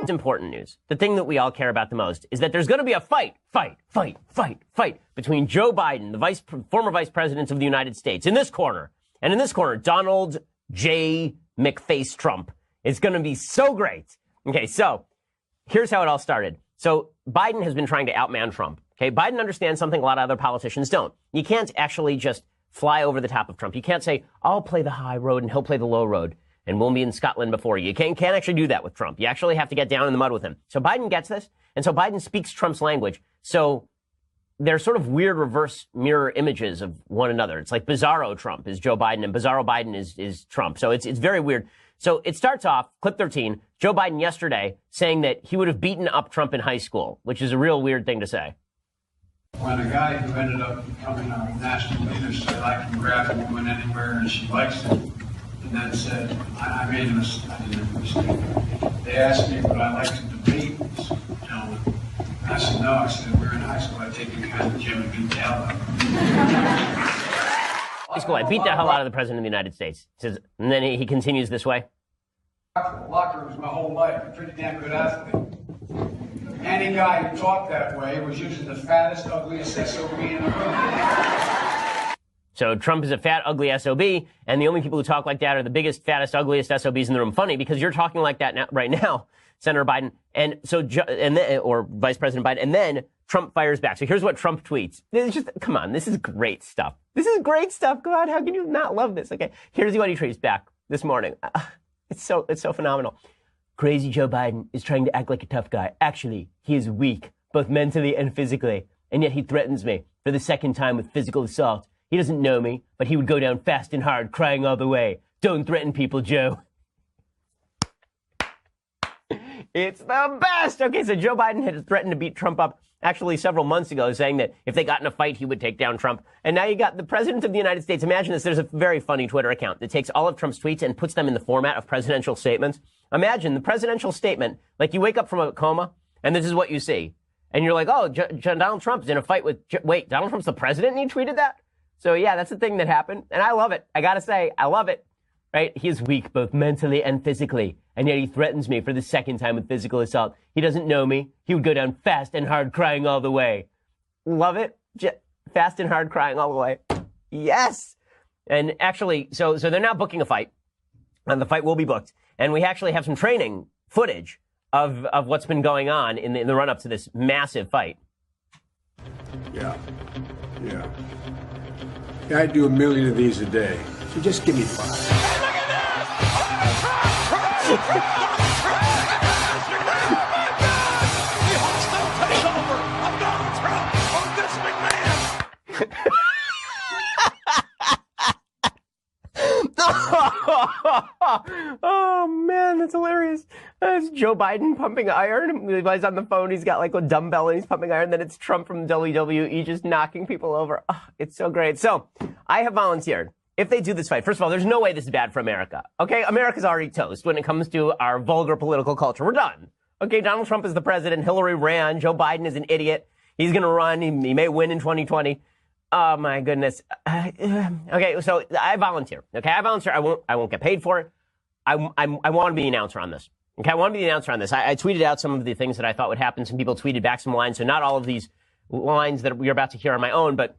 It's important news. The thing that we all care about the most is that there's going to be a fight between Joe Biden, the former vice president of the United States, in this corner. And in this corner, Donald J. McFace Trump. It's going to be so great. Okay, so here's how it all started. So Biden has been trying to outman Trump. Okay, Biden understands something a lot of other politicians don't. You can't actually just fly over the top of Trump. You can't say, I'll play the high road and he'll play the low road and we'll be in Scotland before you. You can't actually do that with Trump. You actually have to get down in the mud with him. So Biden gets this, and so Biden speaks Trump's language. So they're sort of weird reverse mirror images of one another. It's like Bizarro Trump is Joe Biden and Bizarro Biden is Trump. So it's very weird. So it starts off, clip 13, Joe Biden yesterday saying that he would have beaten up Trump in high school, which is a real weird thing to say. When a guy who ended up becoming a national leader said, I can grab a woman anywhere and she likes it, and then said, I made a mistake. They asked me, would I like to debate this gentleman? I said, no. I said, we're in high school. I take you behind the gym and beat the hell out of him. High school, I beat the hell out of the president of the United States. Says, and then he continues this way. The locker room was my whole life. I'm a pretty damn good athlete. Any guy who talked that way was usually the fattest, ugliest SOB in the room. So Trump is a fat, ugly SOB, and the only people who talk like that are the biggest, fattest, ugliest SOBs in the room. Funny, because you're talking like that now, right now, Senator Biden, and so or Vice President Biden, and then Trump fires back. So here's what Trump tweets. It's just, come on, this is great stuff. This is great stuff. God, how can you not love this? Okay, here's what he tweets back this morning. It's so phenomenal. Crazy Joe Biden is trying to act like a tough guy. Actually, he is weak, both mentally and physically, and yet he threatens me for the second time with physical assault. He doesn't know me, but he would go down fast and hard, crying all the way. Don't threaten people, Joe. It's the best. Okay, so Joe Biden had threatened to beat Trump up actually several months ago, saying that if they got in a fight, he would take down Trump. And now you got the president of the United States. Imagine this. There's a very funny Twitter account that takes all of Trump's tweets and puts them in the format of presidential statements. Imagine the presidential statement, like you wake up from a coma and this is what you see. And you're like, oh, Donald Trump is in a fight with, wait, Donald Trump's the president and he tweeted that? So yeah, that's the thing that happened. And I love it. I gotta say, I love it. Right? He is weak, both mentally and physically. And yet he threatens me for the second time with physical assault. He doesn't know me. He would go down fast and hard, crying all the way. Love it. Fast and hard, crying all the way. Yes. And actually, so they're now booking a fight. And the fight will be booked. And we actually have some training footage of what's been going on in the run-up to this massive fight. Yeah, I do 1 million of these a day. So just give me 5. Oh man, that's hilarious. It's Joe Biden pumping iron. He's on the phone. He's got like a dumbbell and he's pumping iron. Then it's Trump from WWE just knocking people over. Oh, it's so great. So I have volunteered. If they do this fight, first of all, there's no way this is bad for America. Okay, America's already toast when it comes to our vulgar political culture. We're done. Okay, Donald Trump is the president. Hillary ran. Joe Biden is an idiot. He's going to run. He may win in 2020. Oh my goodness. Okay, so I volunteer. Okay, I volunteer. I won't get paid for it. I want to be the announcer on this. Okay, I want to be the announcer on this. I tweeted out some of the things that I thought would happen. Some people tweeted back some lines. So not all of these lines that we're about to hear on my own, but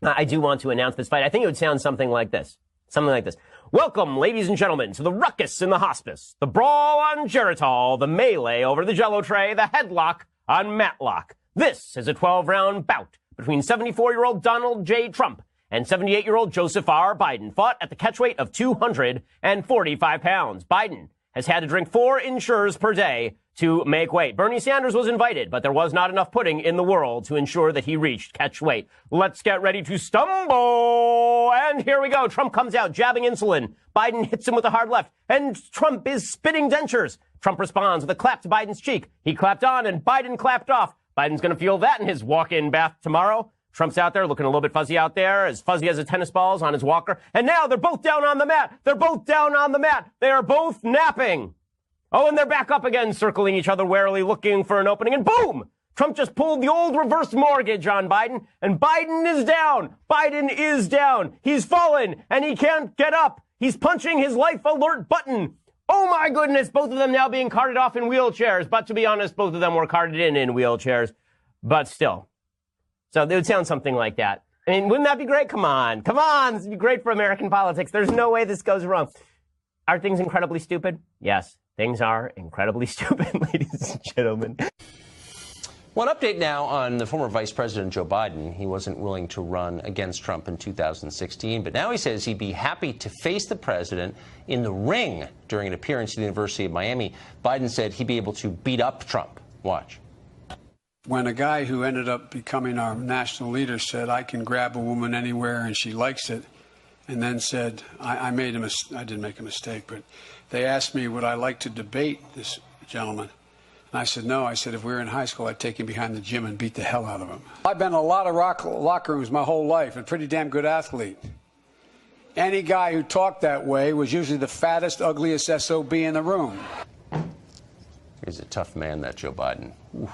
I do want to announce this fight. I think it would sound something like this. Something like this. Welcome, ladies and gentlemen, to the ruckus in the hospice, the brawl on Geritol, the melee over the Jell-O tray, the headlock on Matlock. This is a 12-round bout between 74-year-old Donald J. Trump and 78-year-old Joseph R. Biden, fought at the catchweight of 245 pounds. Biden has had to drink 4 Ensures per day to make weight. Bernie Sanders was invited, but there was not enough pudding in the world to ensure that he reached catch weight. Let's get ready to stumble. And here we go. Trump comes out jabbing insulin. Biden hits him with a hard left, and Trump is spitting dentures. Trump responds with a clap to Biden's cheek. He clapped on, and Biden clapped off. Biden's going to feel that in his walk-in bath tomorrow. Trump's out there looking a little bit fuzzy out there, as fuzzy as a tennis ball on his walker. And now they're both down on the mat. They're both down on the mat. They are both napping. Oh, and they're back up again, circling each other warily, looking for an opening. And boom! Trump just pulled the old reverse mortgage on Biden, and Biden is down. Biden is down. He's fallen, and he can't get up. He's punching his life alert button. Oh my goodness, both of them now being carted off in wheelchairs. But to be honest, both of them were carted in wheelchairs. But still. So it would sound something like that. I mean, wouldn't that be great? Come on. This would be great for American politics. There's no way this goes wrong. Are things incredibly stupid? Yes, things are incredibly stupid, ladies and gentlemen. One update now on the former Vice President Joe Biden. He wasn't willing to run against Trump in 2016, but now he says he'd be happy to face the president in the ring during an appearance at the University of Miami. Biden said he'd be able to beat up Trump. Watch. When a guy who ended up becoming our national leader said, I can grab a woman anywhere and she likes it, and then said, I didn't make a mistake, but they asked me, would I like to debate this gentleman? And I said, no. I said, if we were in high school, I'd take him behind the gym and beat the hell out of him. I've been in a lot of locker rooms my whole life, and pretty damn good athlete. Any guy who talked that way was usually the fattest, ugliest SOB in the room. He's a tough man, that Joe Biden. Ooh.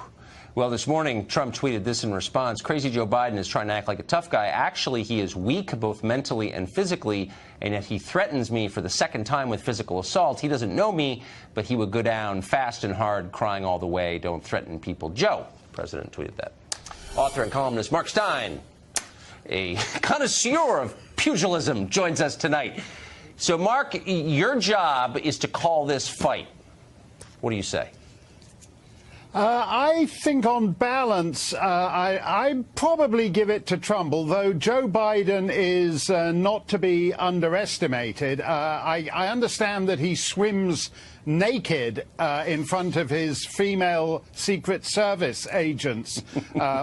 Well, this morning, Trump tweeted this in response. Crazy Joe Biden is trying to act like a tough guy. Actually, he is weak, both mentally and physically, and yet he threatens me for the second time with physical assault. He doesn't know me, but he would go down fast and hard, crying all the way. Don't threaten people. Joe, the president tweeted that. Author and columnist Mark Stein, a connoisseur of pugilism, joins us tonight. So, Mark, your job is to call this fight. What do you say? I think on balance, I probably give it to Trump, although Joe Biden is not to be underestimated. I understand that he swims naked in front of his female Secret Service agents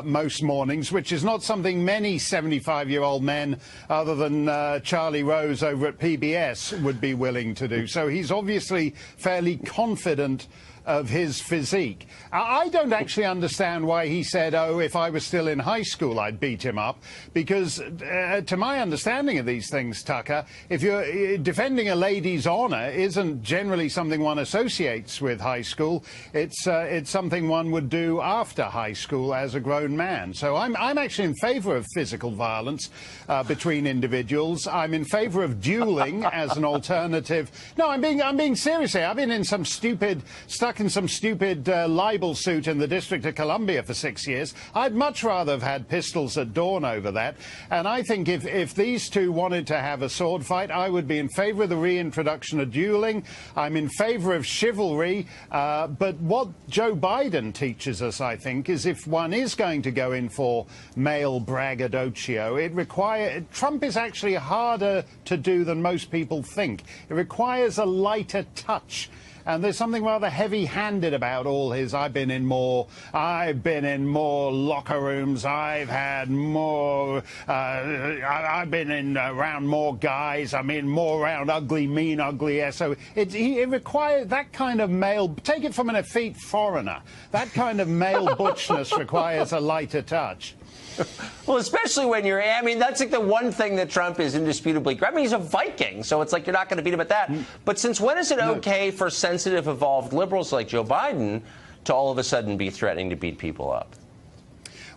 most mornings, which is not something many 75-year-old men, other than Charlie Rose over at PBS, would be willing to do. So he's obviously fairly confident of his physique. I don't actually understand why he said, oh, if I was still in high school, I'd beat him up, because to my understanding of these things, Tucker, if you're defending a lady's honor isn't generally something one associates with high school. It's something one would do after high school as a grown man. So I'm actually in favor of physical violence between individuals. I'm in favor of dueling as an alternative. No, I'm being serious here. I've been in some stuck in some stupid libel suit in the District of Columbia for 6 years. I'd much rather have had pistols at dawn over that. And I think if these two wanted to have a sword fight, I would be in favor of the reintroduction of dueling. I'm in favor of chivalry. But what Joe Biden teaches us, I think, is if one is going to go in for male braggadocio, Trump is actually harder to do than most people think. It requires a lighter touch. And there's something rather heavy-handed about all his, I've been in more locker rooms, I've been around more guys, more around ugly, mean, ugly. So it requires that kind of male, take it from an effete foreigner, that kind of male butchness requires a lighter touch. Well, especially when that's like the one thing that Trump is indisputably great. He's a Viking, so it's like you're not going to beat him at that. But since when is it okay for sensitive, evolved liberals like Joe Biden to all of a sudden be threatening to beat people up?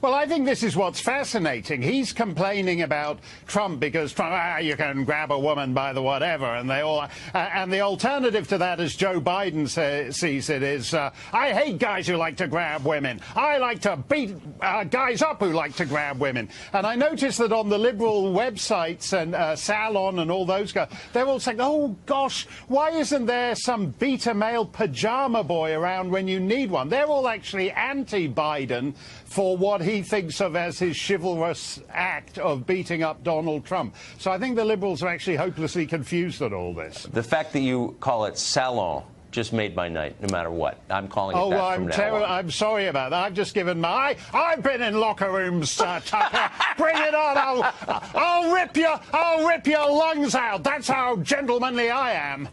Well, I think this is what's fascinating. He's complaining about Trump because Trump, you can grab a woman by the whatever, and they all. And the alternative to that, as Joe Biden sees it, is I hate guys who like to grab women. I like to beat guys up who like to grab women. And I noticed that on the liberal websites and Salon and all those guys, they're all saying, "Oh gosh, why isn't there some beta male pajama boy around when you need one?" They're all actually anti-Biden for what he thinks of as his chivalrous act of beating up Donald Trump. So I think the liberals are actually hopelessly confused at all this. The fact that you call it Salon just made my night, no matter what. I'm calling it that from now on. I'm sorry about that. I've just given I've been in locker rooms, Tucker. Bring it on. I'll rip your lungs out. That's how gentlemanly I am.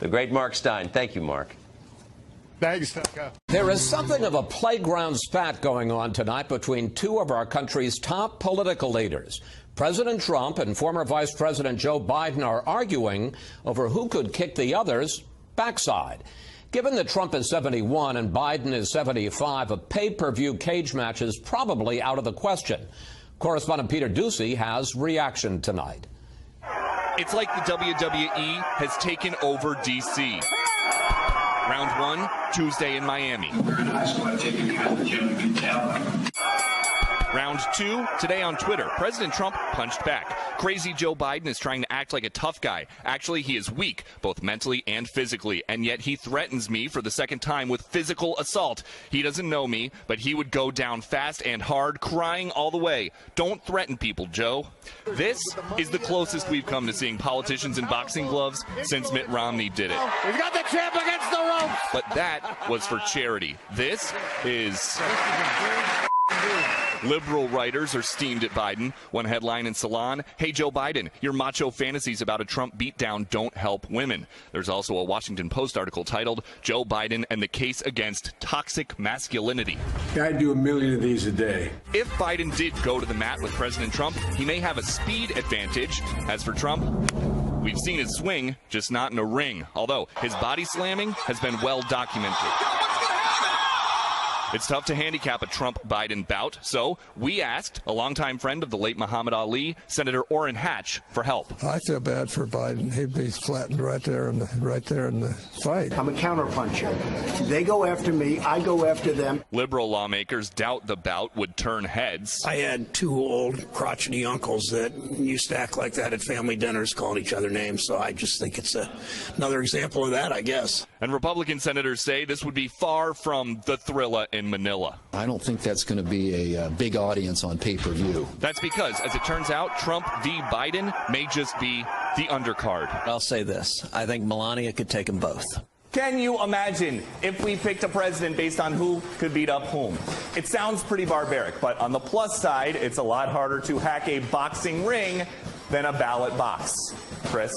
The great Mark Stein. Thank you, Mark. Thanks, Tucker. There is something of a playground spat going on tonight between two of our country's top political leaders. President Trump and former Vice President Joe Biden are arguing over who could kick the other's backside. Given that Trump is 71 and Biden is 75, a pay-per-view cage match is probably out of the question. Correspondent Peter Ducey has reaction tonight. It's like the WWE has taken over D.C. Round 1, Tuesday in Miami. We're in high school, I take a kind of Jim Patel. Round 2, today on Twitter, President Trump punched back. Crazy Joe Biden is trying to act like a tough guy. Actually, he is weak, both mentally and physically, and yet he threatens me for the second time with physical assault. He doesn't know me, but he would go down fast and hard, crying all the way. Don't threaten people, Joe. This is the closest we've come to seeing politicians in boxing gloves since Mitt Romney did it. We've got the champ against the ropes. But that was for charity. This is... Liberal writers are steamed at Biden. One headline in Salon, "Hey Joe Biden, your macho fantasies about a Trump beatdown don't help women." There's also a Washington Post article titled, "Joe Biden and the Case Against Toxic Masculinity." I do 1 million of these a day. If Biden did go to the mat with President Trump, he may have a speed advantage. As for Trump, we've seen his swing, just not in a ring. Although his body slamming has been well documented. It's tough to handicap a Trump-Biden bout, so we asked a longtime friend of the late Muhammad Ali, Senator Orrin Hatch, for help. I feel bad for Biden. He'd be flattened right there in the fight. I'm a counterpuncher. They go after me, I go after them. Liberal lawmakers doubt the bout would turn heads. I had 2 old crotchety uncles that used to act like that at family dinners, calling each other names, so I just think it's another example of that, I guess. And Republican senators say this would be far from the Thrilla in Manila. I don't think that's going to be a big audience on pay-per-view. That's because, as it turns out, Trump v. Biden may just be the undercard. I'll say this. I think Melania could take them both. Can you imagine if we picked a president based on who could beat up whom? It sounds pretty barbaric, but on the plus side, it's a lot harder to hack a boxing ring than a ballot box. Chris?